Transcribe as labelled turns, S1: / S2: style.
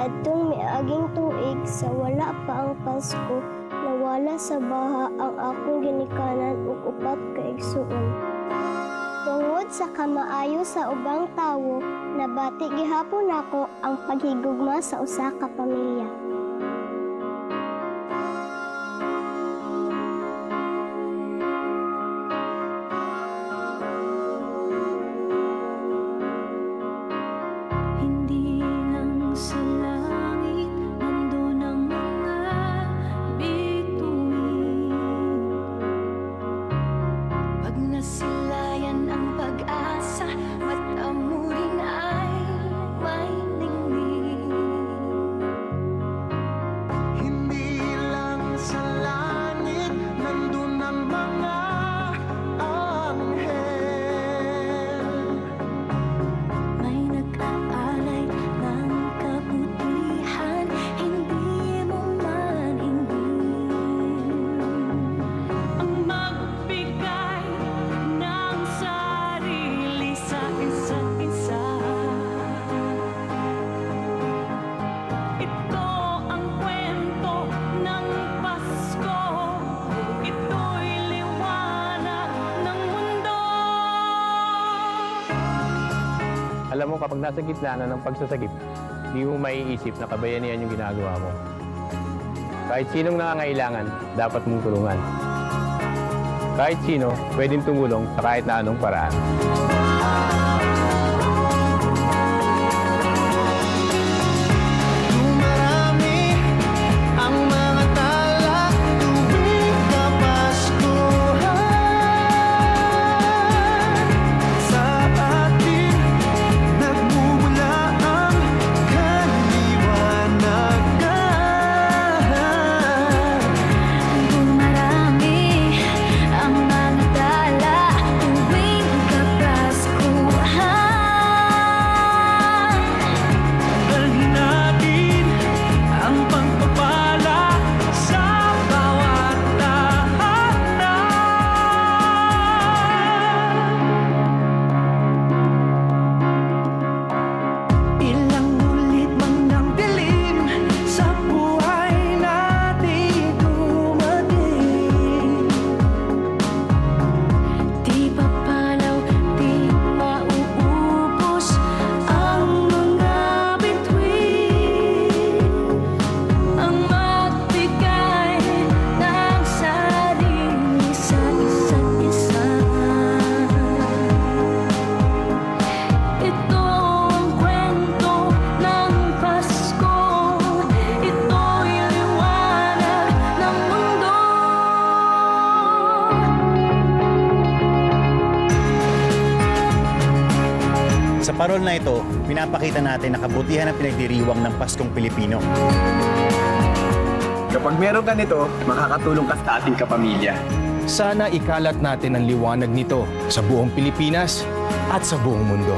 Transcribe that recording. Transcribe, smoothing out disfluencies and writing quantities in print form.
S1: Adtong miaging tuig sa wala pa ang Pasko, nawala sa baha ang akong ginikanan ug upat ka igsuon. Tungod sa kamaayo sa ubang tawo, nabati gihapon nako ang paghigugma sa usa ka pamilya.
S2: Nasilayan ang pag-asa, mata mo rin ay may ningning.
S3: Hindi lang sa langit, nandun ang mga anghel.
S2: May nag-aalay ng kabutihan, hindi mo maningning. Ang magbigay ng sarili sa isa't isa. Ito ang kwento ng Pasko. Ito'y liwanag ng mundo.
S4: Alam mo, kapag nasa gitna na ng pagsasagip, hindi mo maiisip na kabayanihan yung ginagawa mo. Kahit sinong nangangailangan, dapat mong tulungan. Kahit sino, pwedeng tumulong sa kahit na anong paraan.
S3: Dumarami ang mga tala tuwing Kapaskuhan. Sa atin nagmumula ang kaliwanagan.
S2: Dumarami ang mga tala tuwing Kapaskuhan.
S3: Dalhin natin ang pagpapala sa bawat tahanan. Ilang ulit man ang dilim sa buhay natin dumating.
S2: Di papalaw, di mauubos ang mga bituin. Ang magbigay ng sarili sa isa't isa. Ito ang kwento ng Pasko. Ito'y liwanag ng mundo.
S5: Sa parol na ito, pinapakita natin na kabutihan ang pinagdiriwang ng Paskong Pilipino.
S6: Kapag meron ka nito, makakatulong ka sa ating kapamilya.
S7: Sana ikalat natin ang liwanag nito sa buong Pilipinas at sa buong mundo.